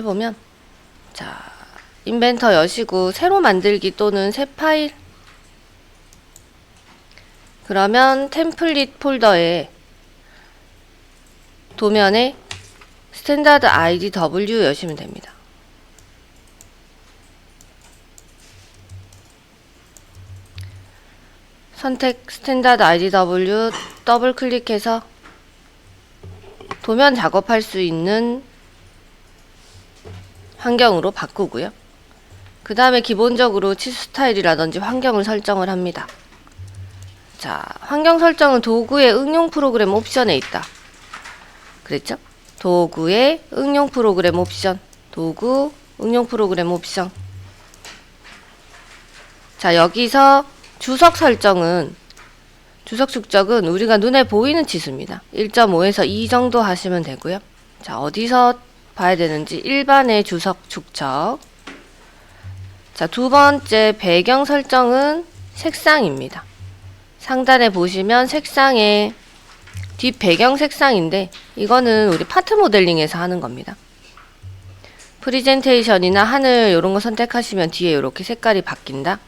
보면 자 인벤터 여시고 새로 만들기 또는 새 파일, 그러면 템플릿 폴더에 도면에 스탠다드 IDW 여시면 됩니다. 선택 스탠다드 IDW 더블 클릭해서 도면 작업할 수 있는 환경으로 바꾸고요. 그 다음에 기본적으로 치수 스타일이라든지 환경을 설정을 합니다. 자, 환경 설정은 도구의 응용 프로그램 옵션에 있다 그랬죠? 도구의 응용 프로그램 옵션, 도구 응용 프로그램 옵션. 자, 여기서 주석 설정은, 주석 축적은 우리가 눈에 보이는 치수입니다. 1.5에서 2 정도 하시면 되고요. 자, 어디서 봐야 되는지 일반의 주석 축적. 자, 두 번째 배경 설정은 색상입니다. 상단에 보시면 색상의 뒷 배경 색상인데 이거는 우리 파트 모델링에서 하는 겁니다. 프리젠테이션이나 하늘 이런 거 선택하시면 뒤에 이렇게 색깔이 바뀐다.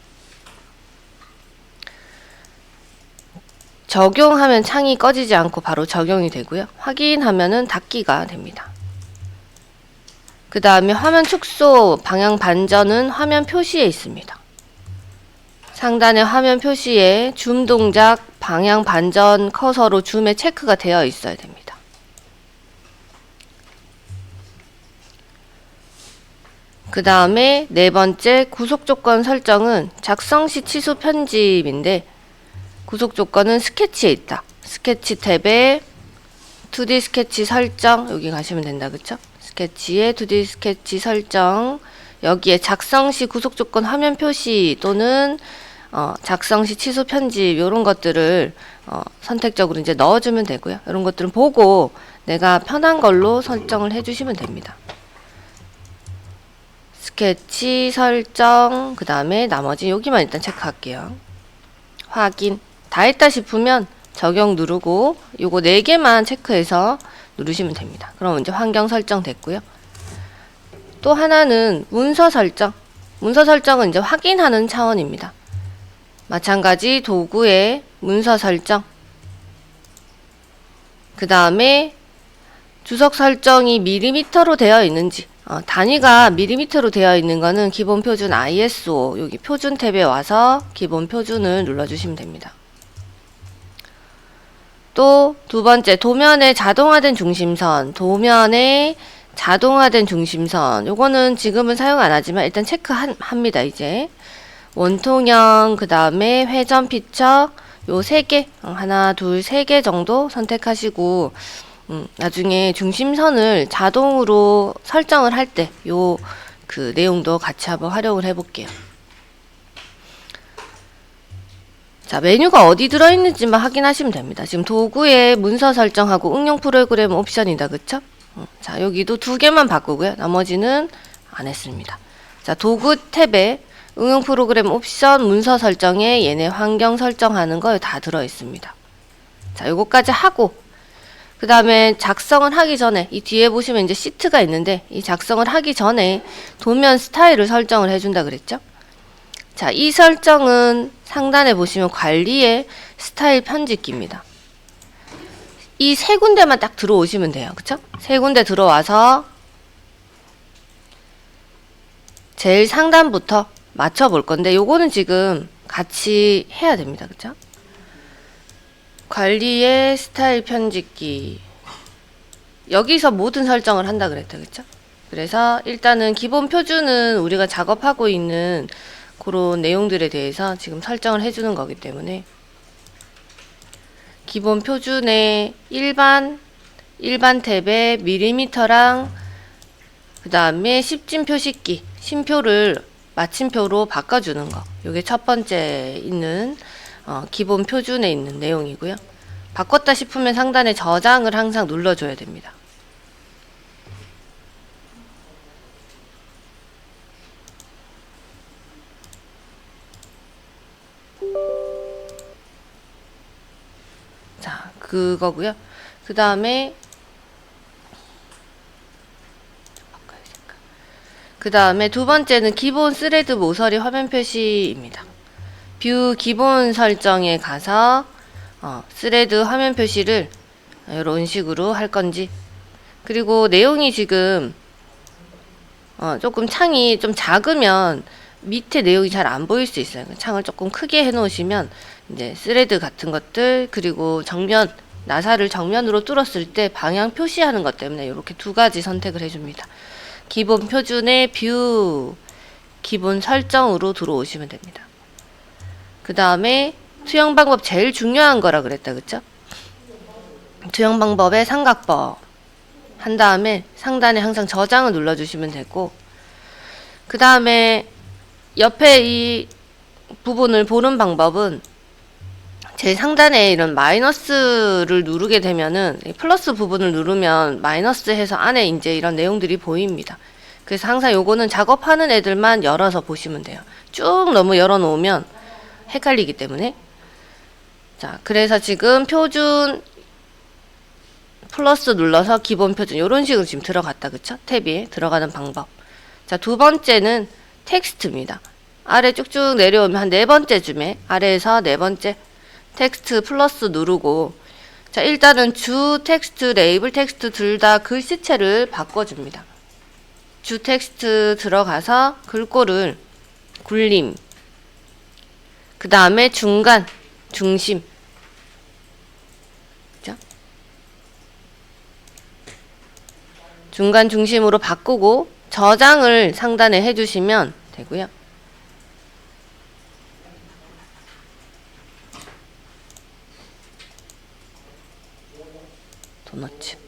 적용하면 창이 꺼지지 않고 바로 적용이 되고요. 확인하면은 닫기가 됩니다. 그 다음에 화면 축소, 방향 반전은 화면 표시에 있습니다. 상단의 화면 표시에 줌 동작, 방향 반전 커서로 줌에 체크가 되어 있어야 됩니다. 그 다음에 네 번째 구속 조건 설정은 작성 시 치수 편집인데, 구속 조건은 스케치에 있다. 스케치 탭에 2D 스케치 설정, 여기 가시면 된다. 그쵸? 스케치에 2D 스케치 설정, 여기에 작성 시 구속 조건 화면 표시 또는 작성 시 치수 편집, 요런 것들을 선택적으로 이제 넣어주면 되고요. 이런 것들은 보고 내가 편한 걸로 설정을 해주시면 됩니다. 스케치 설정, 그 다음에 나머지 여기만 일단 체크할게요. 확인. 다 했다 싶으면 적용 누르고 요거 4개만 체크해서 누르시면 됩니다. 그럼 이제 환경 설정 됐고요. 또 하나는 문서 설정. 문서 설정은 이제 확인하는 차원입니다. 마찬가지 도구의 문서 설정. 그 다음에 주석 설정이 밀리미터로 되어 있는지, 단위가 밀리미터로 되어 있는 거는 기본 표준 ISO, 여기 표준 탭에 와서 기본 표준을 눌러주시면 됩니다. 또 두 번째, 도면의 자동화된 중심선, 도면의 자동화된 중심선, 요거는 지금은 사용 안 하지만 일단 체크합니다. 이제 원통형, 그 다음에 회전 피처, 요 3개, 하나, 둘, 3개 정도 선택하시고, 나중에 중심선을 자동으로 설정을 할 때 요 그 내용도 같이 한번 활용을 해볼게요. 자, 메뉴가 어디 들어있는지만 확인하시면 됩니다. 지금 도구의 문서 설정하고 응용 프로그램 옵션이다. 그쵸? 자, 여기도 2개만 바꾸고요. 나머지는 안 했습니다. 자, 도구 탭에 응용 프로그램 옵션 문서 설정에 얘네 환경 설정하는 거 다 들어있습니다. 자, 요거까지 하고, 그 다음에 작성을 하기 전에, 이 뒤에 보시면 이제 시트가 있는데, 이 작성을 하기 전에 도면 스타일을 설정을 해준다 그랬죠? 자, 이 설정은 상단에 보시면 관리의 스타일 편집기입니다. 이 3군데만 딱 들어오시면 돼요. 그쵸? 3군데 들어와서 제일 상단부터 맞춰볼 건데, 요거는 지금 같이 해야 됩니다. 그쵸? 관리의 스타일 편집기. 여기서 모든 설정을 한다 그랬죠. 그쵸? 그래서 일단은 기본 표준은 우리가 작업하고 있는 그런 내용들에 대해서 지금 설정을 해주는 거기 때문에 기본 표준의 일반 탭에 밀리미터랑 그 다음에 10진 표시기, 심표를 마침표로 바꿔주는 거. 요게 첫 번째 있는 기본 표준에 있는 내용이고요. 바꿨다 싶으면 상단에 저장을 항상 눌러줘야 됩니다. 자, 그거고요. 그 다음에 그 다음에 두 번째는 기본 스레드 모서리 화면 표시입니다. 뷰 기본 설정에 가서 스레드 화면 표시를 이런 식으로 할 건지, 그리고 내용이 지금 조금 창이 좀 작으면 밑에 내용이 잘 안 보일 수 있어요. 창을 조금 크게 해 놓으시면 이제 스레드 같은 것들, 그리고 정면 나사를 정면으로 뚫었을 때 방향 표시하는 것 때문에 이렇게 두 가지 선택을 해줍니다. 기본 표준의 뷰 기본 설정으로 들어오시면 됩니다. 그 다음에 투영 방법 제일 중요한 거라 그랬다, 그쵸? 투영 방법의 삼각법 한 다음에 상단에 항상 저장을 눌러주시면 되고, 그 다음에 옆에 이 부분을 보는 방법은 제일 상단에 이런 마이너스를 누르게 되면은 플러스 부분을 누르면 마이너스 해서 안에 이제 이런 내용들이 보입니다. 그래서 항상 요거는 작업하는 애들만 열어서 보시면 돼요. 쭉 너무 열어 놓으면 헷갈리기 때문에. 자, 그래서 지금 표준 플러스 눌러서 기본 표준 요런 식으로 지금 들어갔다, 그쵸? 탭이 들어가는 방법. 자, 두 번째는 텍스트입니다. 아래 쭉쭉 내려오면 한 네 번째쯤에 아래에서 네 번째 텍스트 플러스 누르고, 자, 일단은 주 텍스트, 레이블 텍스트 둘 다 글씨체를 바꿔줍니다. 주 텍스트 들어가서 글꼴을 굴림, 그 다음에 중간, 중심, 그죠? 중간 중심으로 바꾸고 저장을 상단에 해주시면 되고요.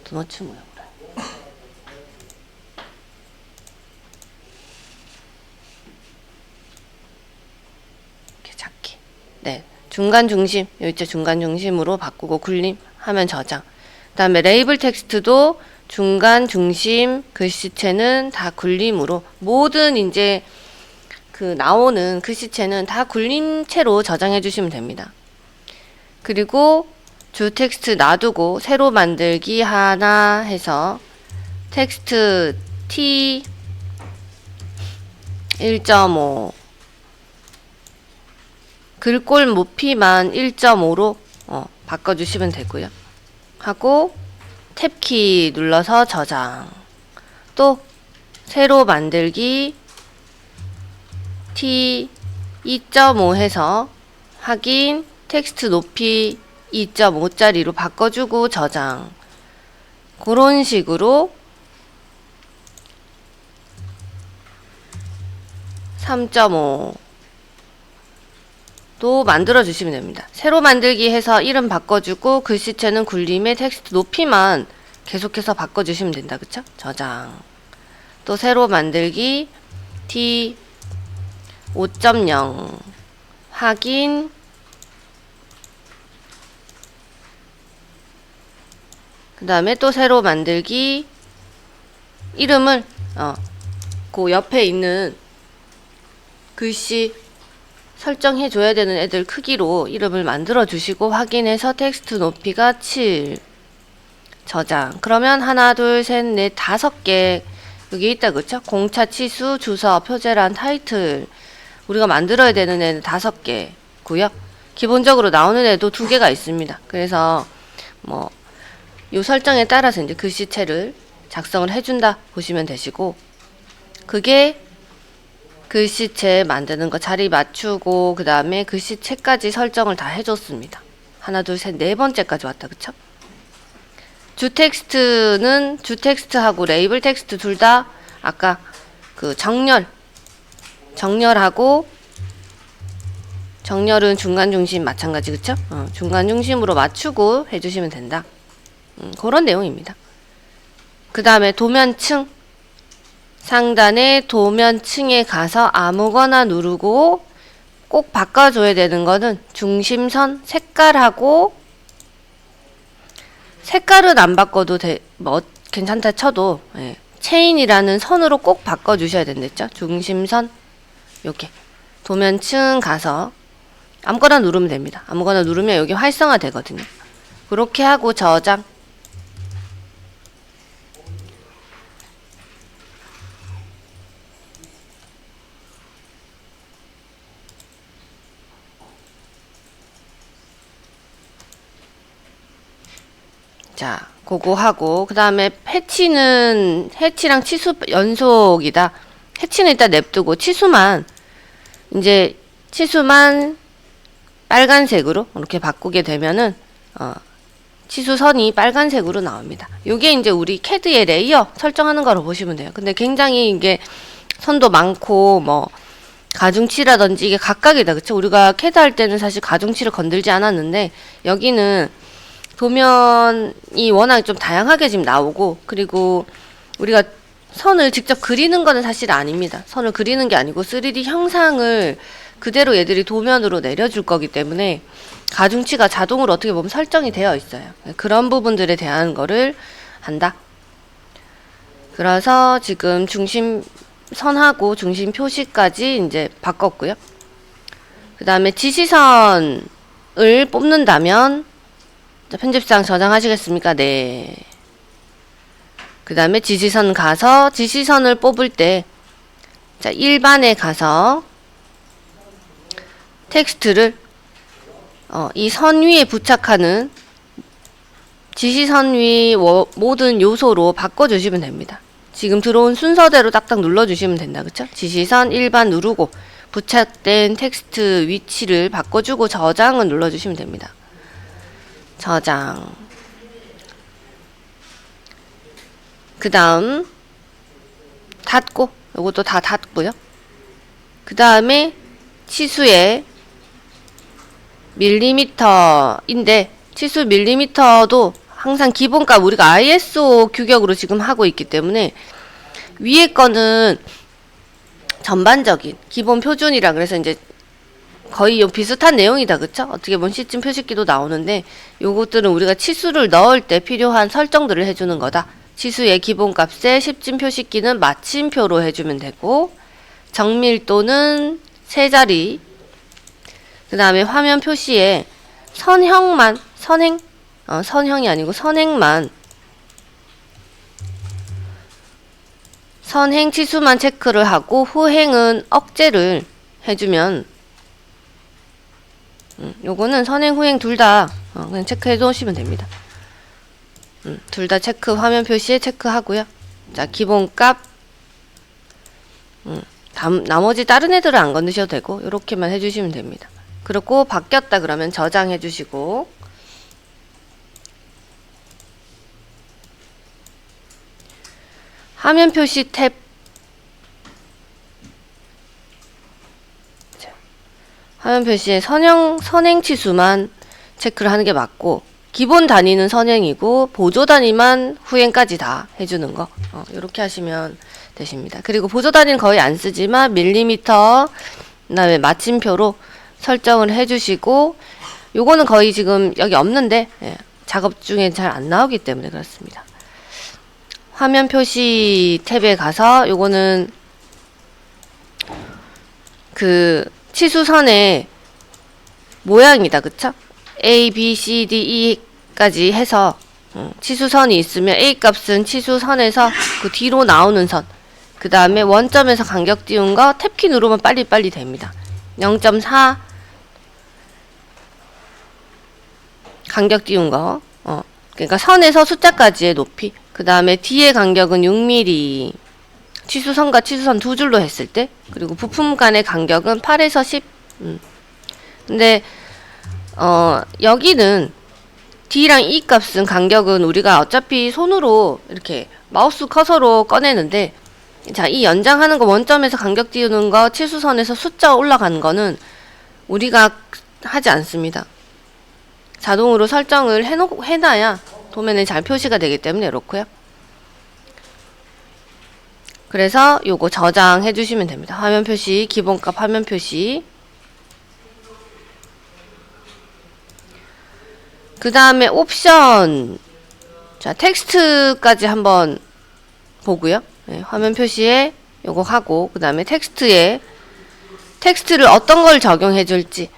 도너츠 모양으로 이렇게 작게. 네, 중간 중심, 여기 있죠? 중간 중심으로 바꾸고 굴림 하면 저장. 그 다음에 레이블 텍스트도 중간 중심 글씨체는 다 굴림으로, 모든 이제 그 나오는 글씨체는 다 굴림체로 저장해 주시면 됩니다. 그리고 주 텍스트 놔두고 새로 만들기 하나 해서 텍스트 T 1.5 글꼴 높이만 1.5로 바꿔주시면 되고요. 하고 탭키 눌러서 저장, 또 새로 만들기 T 2.5 해서 확인 텍스트 높이 2.5짜리로 바꿔주고 저장. 그런 식으로 3.5 또 만들어 주시면 됩니다. 새로 만들기 해서 이름 바꿔주고 글씨체는 굴림에 텍스트 높이만 계속해서 바꿔주시면 된다, 그쵸? 저장. 또 새로 만들기 T 5.0 확인, 그 다음에 또 새로 만들기 이름을 그 옆에 있는 글씨 설정해 줘야 되는 애들 크기로 이름을 만들어 주시고 확인해서 텍스트 높이가 7 저장. 그러면 하나 둘 셋 넷 다섯 개 여기 있다, 그쵸? 공차, 치수, 주소, 표제란, 타이틀 우리가 만들어야 되는 애는 5개고요. 기본적으로 나오는 애도 2개가 있습니다. 그래서 뭐 요 설정에 따라서 이제 글씨체를 작성을 해준다 보시면 되시고, 그게 글씨체 만드는 거 자리 맞추고 그 다음에 글씨체까지 설정을 다 해줬습니다. 하나 둘 셋 네 번째까지 왔다, 그쵸? 주 텍스트는 주 텍스트하고 레이블 텍스트 둘 다 아까 그 정렬하고 정렬은 중간 중심 마찬가지, 그쵸? 중간 중심으로 맞추고 해주시면 된다. 그런 내용입니다. 그 다음에 도면층, 상단에 도면층에 가서 아무거나 누르고 꼭 바꿔줘야 되는 거는 중심선 색깔하고, 색깔은 안 바꿔도 뭐 괜찮다 쳐도 체인이라는 선으로 꼭 바꿔주셔야 된댔죠. 중심선 요게 도면층 가서 아무거나 누르면 됩니다. 아무거나 누르면 여기 활성화 되거든요. 그렇게 하고 저장. 자, 그거 하고, 그 다음에 해치랑 치수 연속이다. 해치는 일단 냅두고, 치수만 빨간색으로 이렇게 바꾸게 되면은, 치수선이 빨간색으로 나옵니다. 요게 이제 우리 캐드의 레이어 설정하는 거로 보시면 돼요. 근데 굉장히 이게 선도 많고, 뭐, 가중치라든지 이게 각각이다. 그쵸? 우리가 캐드 할 때는 사실 가중치를 건들지 않았는데, 여기는 도면이 워낙 좀 다양하게 지금 나오고, 그리고 우리가 선을 직접 그리는 거는 사실 아닙니다. 선을 그리는 게 아니고 3D 형상을 그대로 얘들이 도면으로 내려줄 거기 때문에 가중치가 자동으로 어떻게 보면 설정이 되어 있어요. 그런 부분들에 대한 거를 한다. 그래서 지금 중심선하고 중심 표시까지 이제 바꿨고요. 그 다음에 지시선을 뽑는다면, 자, 편집상 저장하시겠습니까? 네. 그 다음에 지시선 가서 지시선을 뽑을 때, 자, 일반에 가서 텍스트를 이 선 위에 부착하는 지시선 위 모든 요소로 바꿔주시면 됩니다. 지금 들어온 순서대로 딱딱 눌러주시면 된다. 그쵸? 지시선 일반 누르고 부착된 텍스트 위치를 바꿔주고 저장은 눌러주시면 됩니다. 저장. 그 다음 닫고, 요것도 다 닫고요. 그 다음에 치수에 밀리미터인데, 치수 밀리미터도 항상 기본값 우리가 ISO 규격으로 지금 하고 있기 때문에 위에 거는 전반적인 기본 표준이라 그래서 이제 거의 비슷한 내용이다. 그쵸? 어떻게 보면 시점 표시기도 나오는데, 요것들은 우리가 치수를 넣을 때 필요한 설정들을 해주는 거다. 치수의 기본값에 10진 표시기는 마침표로 해주면 되고, 정밀도는 3자리, 그 다음에 화면 표시에 선형만, 선형이 아니고 선행만, 선행 치수만 체크를 하고 후행은 억제를 해주면, 요거는 선행 후행 둘 다 그냥 체크해 놓으시면 됩니다. 둘 다 체크, 화면 표시에 체크하고요. 자, 기본값, 나머지 다른 애들은 안 건드셔도 되고, 요렇게만 해주시면 됩니다. 그리고 바뀌었다 그러면 저장해 주시고, 화면 표시 탭, 화면 표시에 선행 치수만 체크를 하는 게 맞고, 기본 단위는 선행이고 보조 단위만 후행까지 다 해주는 거, 이렇게 하시면 되십니다. 그리고 보조 단위는 거의 안 쓰지만 밀리미터, 그다음에 마침표로 설정을 해주시고, 요거는 거의 지금 여기 없는데, 예, 작업 중에 잘 안 나오기 때문에 그렇습니다. 화면 표시 탭에 가서 요거는 그 치수선의 모양이다. 그쵸? A, B, C, D, E까지 해서 치수선이 있으면 A 값은 치수선에서 그 뒤로 나오는 선, 그 다음에 원점에서 간격 띄운 거 탭키 누르면 빨리빨리 됩니다. 0.4 간격 띄운 거, 그러니까 선에서 숫자까지의 높이, 그 다음에 뒤의 간격은 6mm, 치수선과 치수선 두 줄로 했을 때, 그리고 부품 간의 간격은 8에서 10. 근데 여기는 D랑 E 값은 간격은 우리가 어차피 손으로 이렇게 마우스 커서로 꺼내는데, 자, 이 연장하는 거, 원점에서 간격 띄우는 거, 치수선에서 숫자 올라가는 거는 우리가 하지 않습니다. 자동으로 설정을 해놔야 도면에 잘 표시가 되기 때문에 이렇고요. 그래서 요거 저장해 주시면 됩니다. 화면 표시, 기본값 화면 표시. 그 다음에 옵션, 자, 텍스트까지 한번 보고요. 네, 화면 표시에 요거 하고, 그 다음에 텍스트를 어떤 걸 적용해 줄지.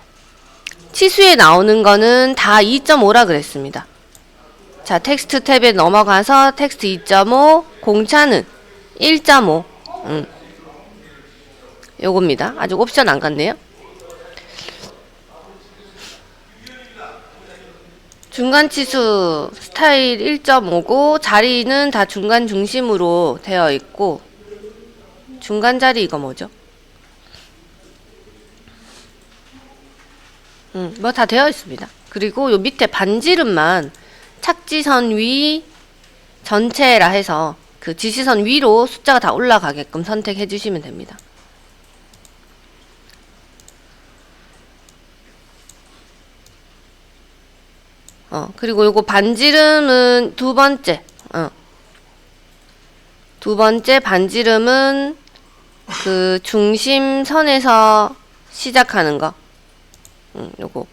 치수에 나오는 거는 다 2.5라 그랬습니다. 자, 텍스트 탭에 넘어가서 텍스트 2.5, 공차는 1.5. 요겁니다. 아직 옵션 안 갔네요. 중간 치수 스타일 1.5고 자리는 다 중간 중심으로 되어 있고, 중간 자리 이거 뭐죠? 뭐 다 되어 있습니다. 그리고 요 밑에 반지름만 착지선 위 전체라 해서 그 지시선 위로 숫자가 다 올라가게끔 선택해 주시면 됩니다. 그리고 요거 반지름은 두 번째 반지름은 그 중심선에서 시작하는 거. 요거.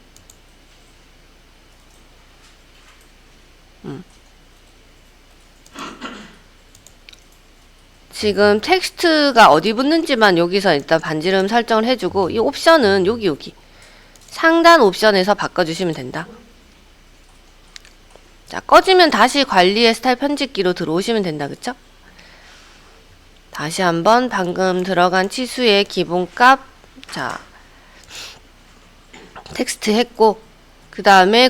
지금 텍스트가 어디 붙는지만 여기서 일단 반지름 설정을 해주고, 이 옵션은 여기 상단 옵션에서 바꿔주시면 된다. 자, 꺼지면 다시 관리의 스타일 편집기로 들어오시면 된다. 그쵸? 다시 한번 방금 들어간 치수의 기본값, 자, 텍스트 했고, 그 다음에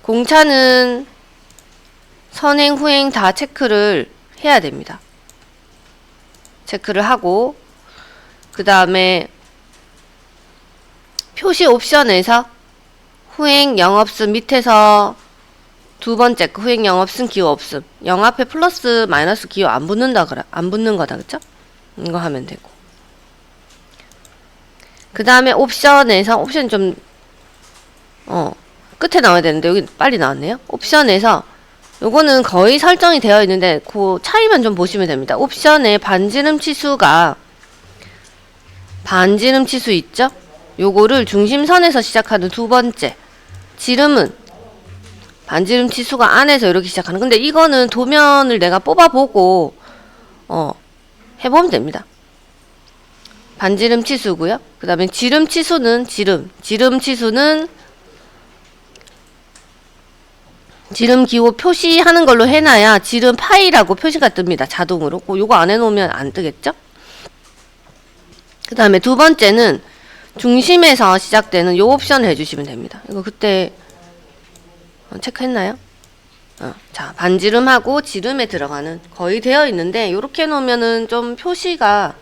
공차는 선행, 후행 다 체크를 해야 됩니다. 체크를 하고, 그 다음에 표시 옵션에서 후행 0 없음 밑에서 두 번째 거 후행 0 없음 기호 없음, 0 앞에 플러스 마이너스 기호 안 붙는 거다. 그쵸? 이거 하면 되고, 그 다음에 옵션에서 좀 끝에 나와야 되는데 여기 빨리 나왔네요. 옵션에서 요거는 거의 설정이 되어 있는데 그 차이만 좀 보시면 됩니다. 옵션에 반지름 치수가 반지름 치수 있죠? 요거를 중심선에서 시작하는 두 번째, 지름은 반지름 치수가 안에서 이렇게 시작하는. 근데 이거는 도면을 내가 뽑아보고 해보면 됩니다. 반지름 치수고요. 그 다음에 지름 치수는 지름 기호 표시하는 걸로 해놔야 지름 파이라고 표시가 뜹니다. 자동으로. 요거 안 해놓으면 안 뜨겠죠? 그 다음에 두 번째는 중심에서 시작되는 요 옵션을 해주시면 됩니다. 이거 그때 체크했나요? 자, 반지름하고 지름에 들어가는 거의 되어 있는데, 요렇게 해놓으면은 좀 표시가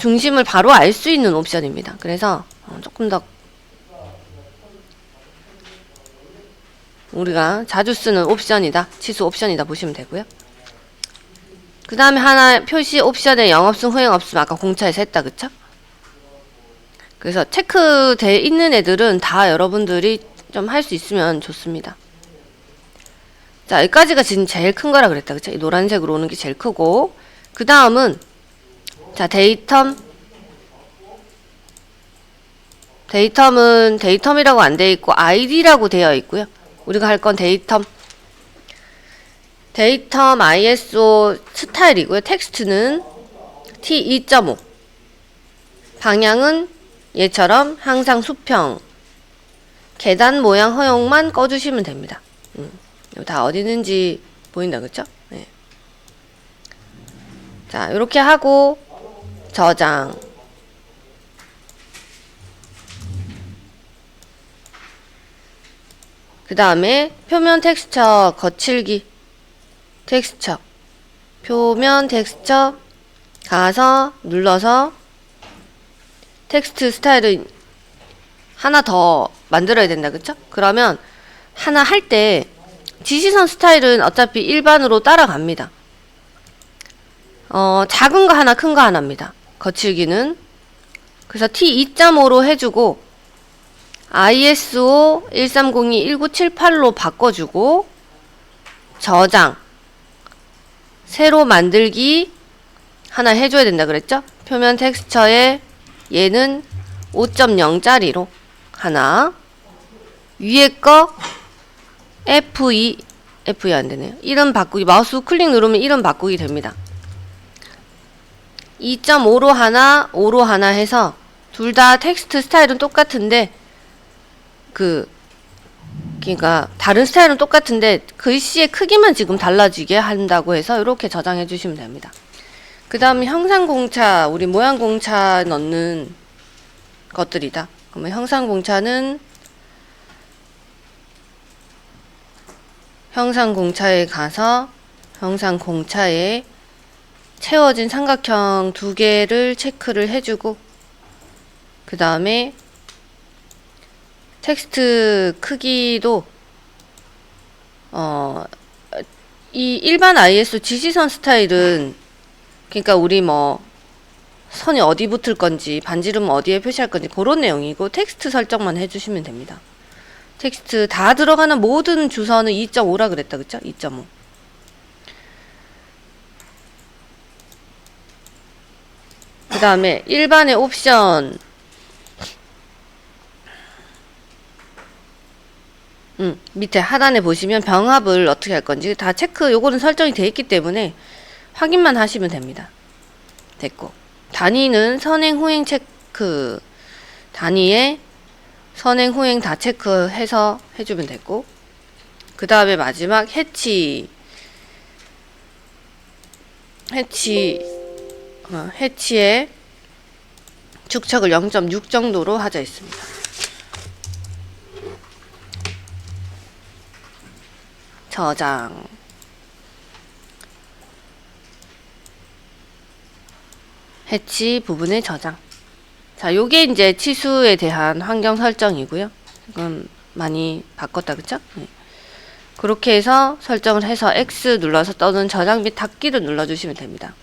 중심을 바로 알 수 있는 옵션입니다. 그래서 조금 더 우리가 자주 쓰는 옵션이다, 치수 옵션이다 보시면 되고요. 그 다음에 하나 표시 옵션에 0 없음 후행 없음 아까 공차에서 했다. 그쵸? 그래서 체크되어 있는 애들은 다 여러분들이 좀 할 수 있으면 좋습니다. 자, 여기까지가 지금 제일 큰 거라 그랬다. 그쵸? 이 노란색으로 오는 게 제일 크고, 그 다음은 자, 데이텀은 데이텀이라고 안 되어 있고 아이디라고 되어 있고요. 우리가 할 건 데이텀 ISO 스타일이고요. 텍스트는 T2.5, 방향은 얘처럼 항상 수평, 계단 모양 허용만 꺼주시면 됩니다. 이거 다 어디 있는지 보인다. 그쵸? 네. 자, 이렇게 하고 저장. 그 다음에 표면 텍스처 거칠기 텍스처, 표면 텍스처 가서 눌러서 텍스트 스타일을 하나 더 만들어야 된다. 그쵸? 그러면 하나 할 때 지시선 스타일은 어차피 일반으로 따라갑니다. 작은 거 하나, 큰 거 하나입니다. 거칠기는. 그래서 T2.5로 해주고 ISO 1302-1978로 바꿔주고 저장, 새로 만들기 하나 해줘야 된다 그랬죠? 표면 텍스처에 얘는 5.0짜리로 하나, 위에 거 F2 안되네요. 이름 바꾸기, 마우스 클릭 누르면 이름 바꾸기 됩니다. 2.5로 하나, 5로 하나 해서 둘 다 텍스트 스타일은 똑같은데 그러니까 다른 스타일은 똑같은데 글씨의 크기만 지금 달라지게 한다고 해서 이렇게 저장해 주시면 됩니다. 그 다음 형상 공차, 우리 모양 공차 넣는 것들이다. 그러면 형상공차는 형상공차에 가서 형상공차에 채워진 삼각형 2개를 체크를 해주고, 그 다음에 텍스트 크기도 이 일반 ISO 지시선 스타일은, 그러니까 우리 뭐 선이 어디 붙을 건지, 반지름 어디에 표시할 건지 그런 내용이고, 텍스트 설정만 해주시면 됩니다. 텍스트 다 들어가는 모든 주선은 2.5라 그랬다, 그쵸? 2.5. 그 다음에 일반의 옵션, 밑에 하단에 보시면 병합을 어떻게 할 건지 다 체크, 요거는 설정이 되어 있기 때문에 확인만 하시면 됩니다. 됐고, 단위는 선행 후행 체크, 단위에 선행 후행 다 체크해서 해주면 됐고, 그 다음에 마지막 해치에 축척을 0.6 정도로 하자 있습니다. 저장. 해치 부분의 저장. 자, 요게 이제 치수에 대한 환경 설정이고요. 이건 많이 바꿨다, 그쵸? 네. 그렇게 해서 설정을 해서 X 눌러서 또는 저장 및 닫기를 눌러주시면 됩니다.